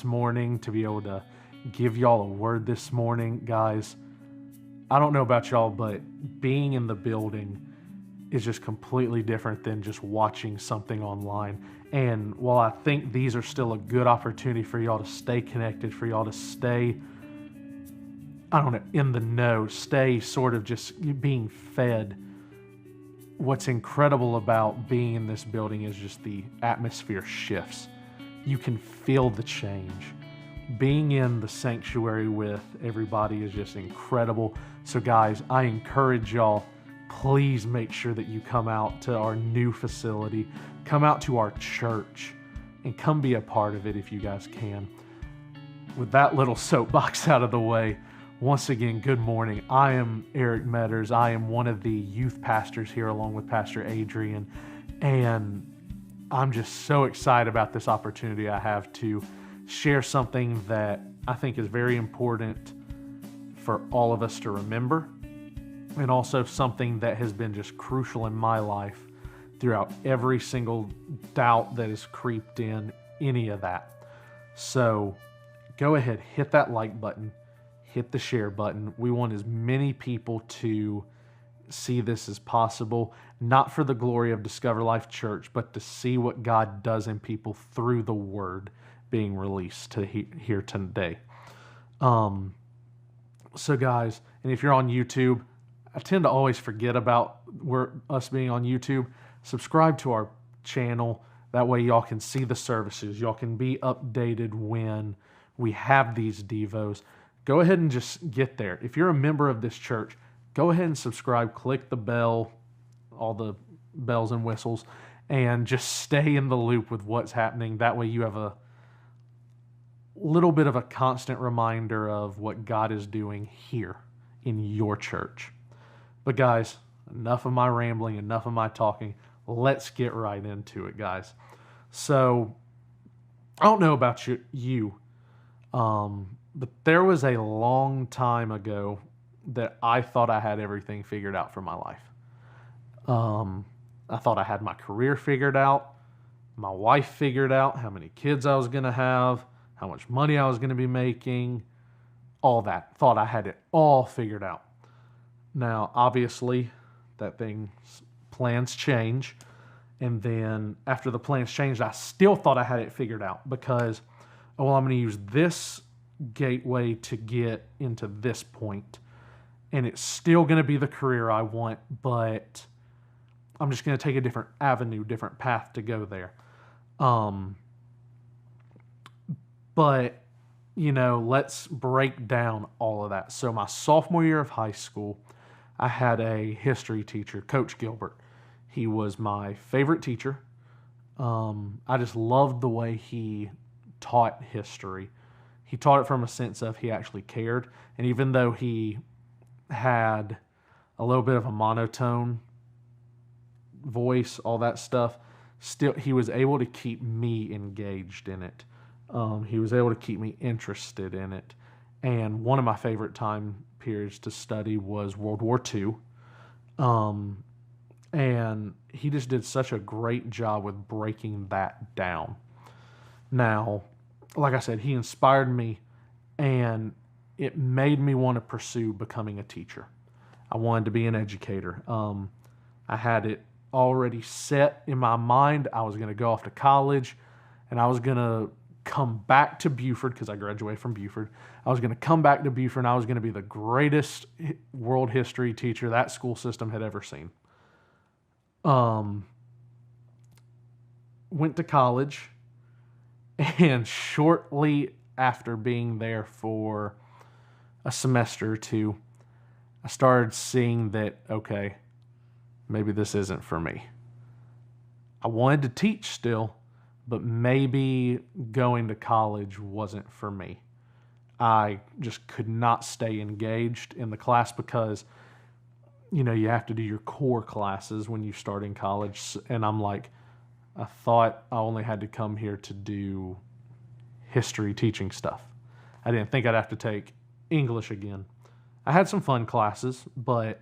morning to be able to give y'all a word this morning. Guys, I don't know about y'all, but being in the building is just completely different than just watching something online. And while I think these are still a good opportunity for y'all to stay connected, for y'all to stay, I don't know, in the know, stay sort of just being fed. What's incredible about being in this building is just the atmosphere shifts. You can feel the change. Being in the sanctuary with everybody is just incredible. So guys, I encourage y'all, please make sure that you come out to our new facility, come out to our church, and come be a part of it if you guys can. With that little soapbox out of the way, once again, good morning. I am Eric Meaders. I am one of the youth pastors here along with Pastor Adrian, and I'm just so excited about this opportunity I have to share something that I think is very important for all of us to remember, and also something that has been just crucial in my life throughout every single doubt that has creeped in, any of that. So go ahead, hit that like button, hit the share button. We want as many people to see this as possible, not for the glory of Discover Life Church, but to see what God does in people through the word being released to here today. So guys, and if you're on YouTube, I tend to always forget about us being on YouTube. Subscribe to our channel. That way y'all can see the services. Y'all can be updated when we have these Devos. Go ahead and just get there. If you're a member of this church, go ahead and subscribe, click the bell, all the bells and whistles, and just stay in the loop with what's happening. That way you have a little bit of a constant reminder of what God is doing here in your church. But guys, enough of my rambling, enough of my talking. Let's get right into it, guys. So, I don't know about you, but there was a long time ago that I thought I had everything figured out for my life. I thought I had my career figured out, my wife figured out, how many kids I was going to have, how much money I was going to be making, all that. Thought I had it all figured out. Now, obviously, plans change. And then after the plans changed, I still thought I had it figured out because, I'm going to use this gateway to get into this point. And it's still going to be the career I want, but I'm just going to take a different avenue, different path to go there. But, let's break down all of that. So my sophomore year of high school, I had a history teacher, Coach Gilbert. He was my favorite teacher. I just loved the way he taught history. He taught it from a sense of he actually cared. And even though he had a little bit of a monotone voice, all that stuff, still he was able to keep me engaged in it. He was able to keep me interested in it. And one of my favorite time periods to study was World War II. And he just did such a great job with breaking that down. Now, like I said, he inspired me, and it made me want to pursue becoming a teacher. I wanted to be an educator. I had it already set in my mind. I was going to go off to college, and I was going to come back to Buford because I graduated from Buford. I was going to come back to Buford, and I was going to be the greatest world history teacher that school system had ever seen. Went to college, and shortly after being there for a semester or two, I started seeing that, okay, maybe this isn't for me. I wanted to teach still, but maybe going to college wasn't for me. I just could not stay engaged in the class because, you have to do your core classes when you start in college. And I'm like, I thought I only had to come here to do history teaching stuff. I didn't think I'd have to take English again. I had some fun classes, but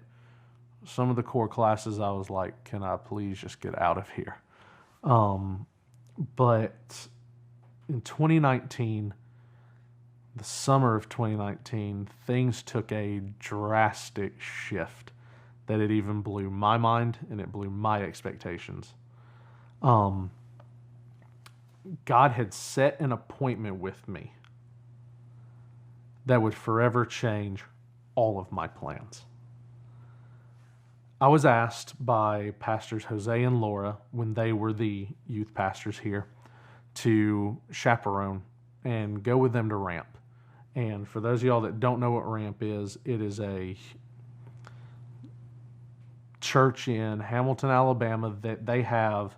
some of the core classes I was like, can I please just get out of here? But in 2019, the summer of 2019, things took a drastic shift that it even blew my mind and it blew my expectations. Um, God had set an appointment with me that would forever change all of my plans. I was asked by pastors Jose and Laura, when they were the youth pastors here, to chaperone and go with them to Ramp. And for those of y'all that don't know what Ramp is, it is a church in Hamilton, Alabama that they have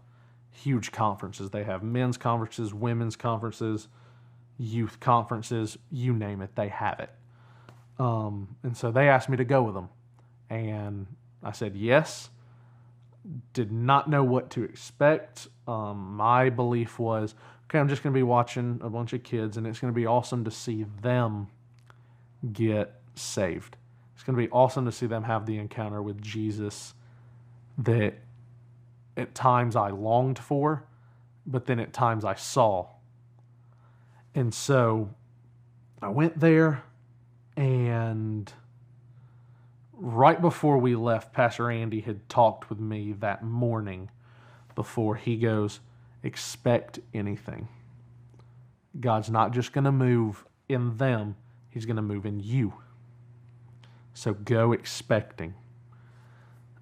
huge conferences. They have men's conferences, women's conferences, youth conferences, you name it, they have it. And so they asked me to go with them. And I said yes. Did not know what to expect. My belief was, okay, I'm just going to be watching a bunch of kids, and it's going to be awesome to see them get saved. It's going to be awesome to see them have the encounter with Jesus that at times I longed for, but then at times I saw. And so I went there, and right before we left, Pastor Andy had talked with me that morning before. He goes, expect anything. God's not just going to move in them, he's going to move in you. So go expecting.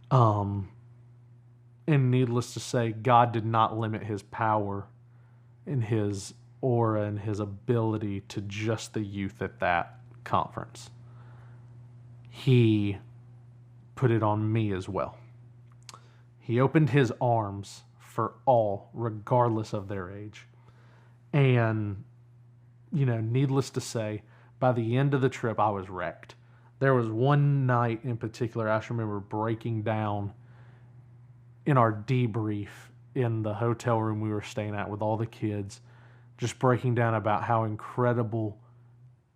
And needless to say, God did not limit his power and his aura and his ability to just the youth at that conference. He put it on me as well. He opened his arms for all, regardless of their age. And, needless to say, by the end of the trip, I was wrecked. There was one night in particular, I just remember breaking down in our debrief in the hotel room we were staying at with all the kids, just breaking down about how incredible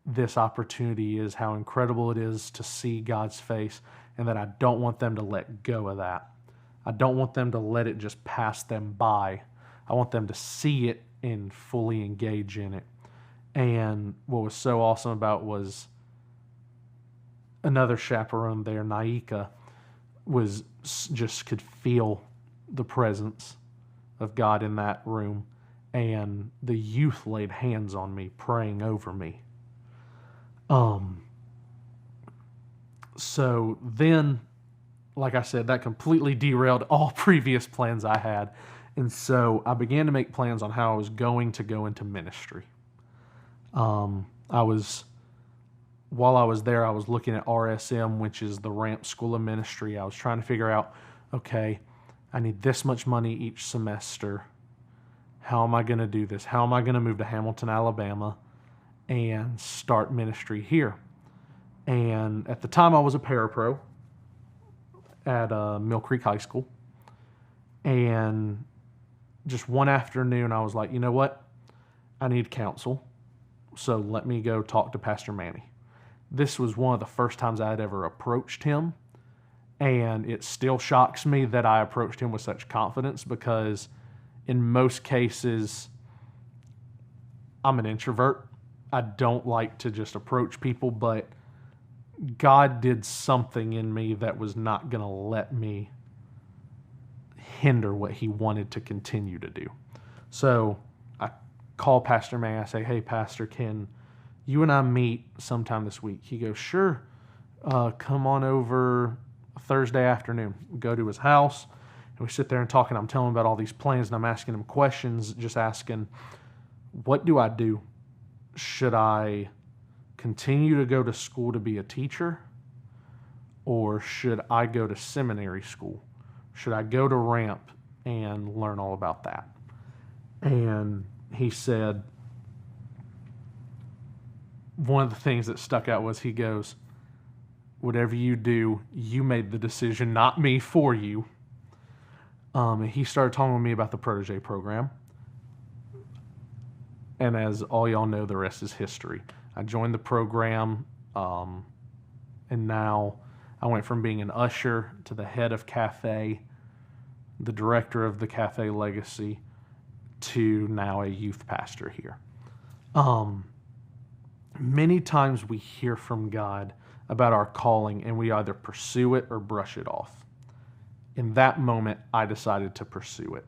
this opportunity is, how incredible it is to see God's face, and that I don't want them to let go of that. I don't want them to let it just pass them by. I want them to see it and fully engage in it. And what was so awesome about was another chaperone there, Naika, was just could feel the presence of God in that room. And the youth laid hands on me, praying over me. So then, like I said, that completely derailed all previous plans I had. And so I began to make plans on how I was going to go into ministry. While I was there, I was looking at RSM, which is the Ramp School of Ministry. I was trying to figure out, okay, I need this much money each semester. How am I going to do this? How am I going to move to Hamilton, Alabama and start ministry here? And at the time, I was a parapro at Mill Creek High School. And just one afternoon, I was like, you know what? I need counsel. So let me go talk to Pastor Manny. This was one of the first times I had ever approached him. And it still shocks me that I approached him with such confidence, because in most cases, I'm an introvert. I don't like to just approach people, but God did something in me that was not going to let me hinder what he wanted to continue to do. So I call Pastor May. I say, hey, Pastor, can you and I meet sometime this week? He goes, sure. Come on over Thursday afternoon. We go to his house, and we sit there and talk, and I'm telling him about all these plans, and I'm asking him questions, just asking, what do I do? Should I continue to go to school to be a teacher, or should I go to seminary school? Should I go to Ramp and learn all about that? And he said, one of the things that stuck out was, he goes, whatever you do, you made the decision, not me for you. And he started talking with me about the Protege program. And as all y'all know, the rest is history. I joined the program, and now I went from being an usher to the head of cafe, the director of the cafe legacy, to now a youth pastor here. Many times we hear from God about our calling and we either pursue it or brush it off. In that moment, I decided to pursue it.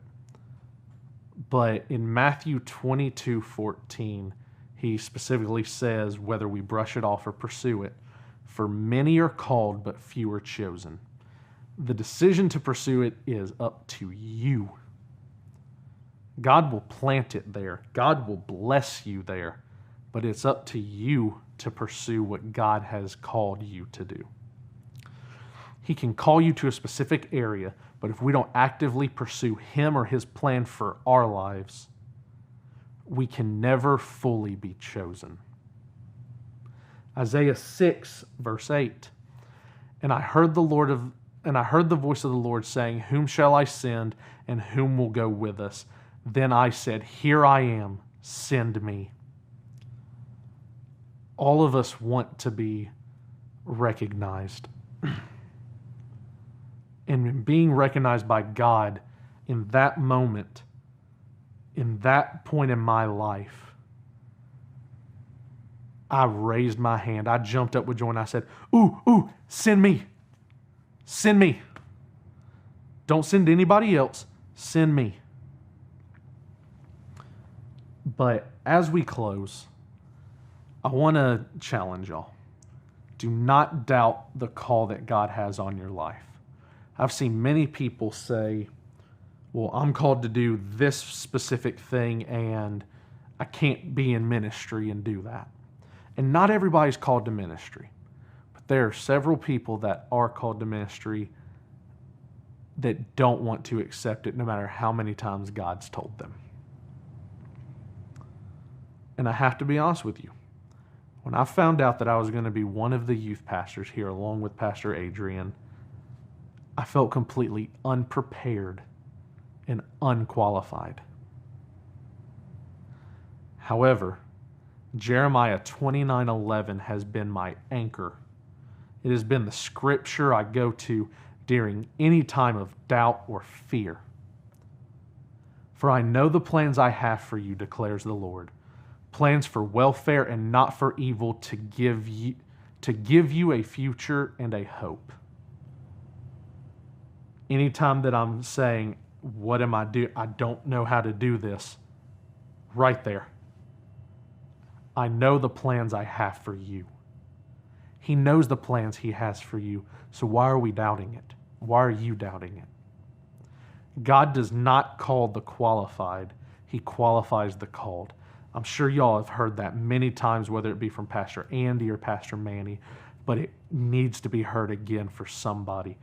But in Matthew 22:14, he specifically says whether we brush it off or pursue it, for many are called, but few are chosen. The decision to pursue it is up to you. God will plant it there. God will bless you there. But it's up to you to pursue what God has called you to do. He can call you to a specific area, but if we don't actively pursue Him or His plan for our lives, we can never fully be chosen. Isaiah 6, verse 8. And I heard the voice of the Lord saying, whom shall I send, and whom will go with us? Then I said, here I am, send me. All of us want to be recognized. And being recognized by God in that moment, in that point in my life, I raised my hand. I jumped up with joy and I said, ooh, send me. Send me. Don't send anybody else. Send me. But as we close, I want to challenge y'all. Do not doubt the call that God has on your life. I've seen many people say, well, I'm called to do this specific thing and I can't be in ministry and do that. And not everybody's called to ministry. But there are several people that are called to ministry that don't want to accept it no matter how many times God's told them. And I have to be honest with you. When I found out that I was going to be one of the youth pastors here along with Pastor Adrian, I felt completely unprepared and unqualified. However, Jeremiah 29:11 has been my anchor. It has been the scripture I go to during any time of doubt or fear. For I know the plans I have for you, declares the Lord. Plans for welfare and not for evil, to give you a future and a hope. Anytime that I'm saying, what am I doing? I don't know how to do this. Right there. I know the plans I have for you. He knows the plans He has for you. So why are we doubting it? Why are you doubting it? God does not call the qualified. He qualifies the called. I'm sure y'all have heard that many times, whether it be from Pastor Andy or Pastor Manny, but it needs to be heard again for somebody.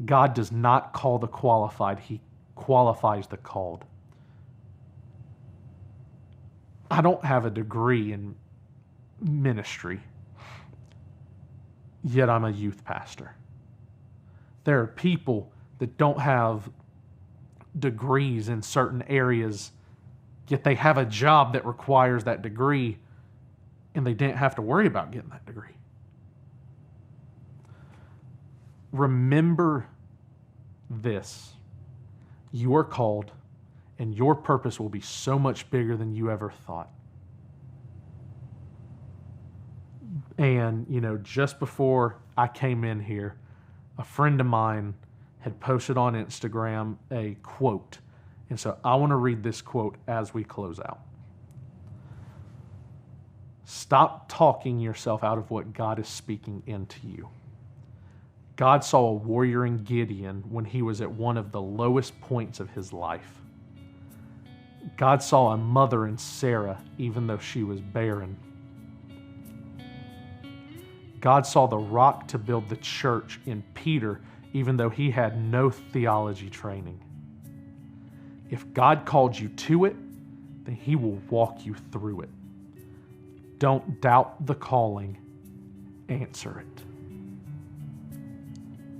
God does not call the qualified. He qualifies the called. I don't have a degree in ministry, yet I'm a youth pastor. There are people that don't have degrees in certain areas, yet they have a job that requires that degree, and they didn't have to worry about getting that degree. Remember this. You are called, and your purpose will be so much bigger than you ever thought. And, just before I came in here, a friend of mine had posted on Instagram a quote. And so I want to read this quote as we close out. Stop talking yourself out of what God is speaking into you. God saw a warrior in Gideon when he was at one of the lowest points of his life. God saw a mother in Sarah even though she was barren. God saw the rock to build the church in Peter even though he had no theology training. If God called you to it, then He will walk you through it. Don't doubt the calling. Answer it.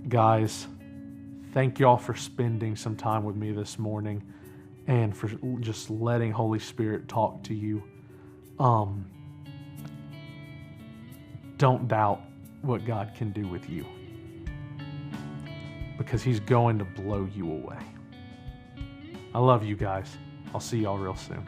Guys, thank y'all for spending some time with me this morning and for just letting Holy Spirit talk to you. Don't doubt what God can do with you, because He's going to blow you away. I love you guys. I'll see y'all real soon.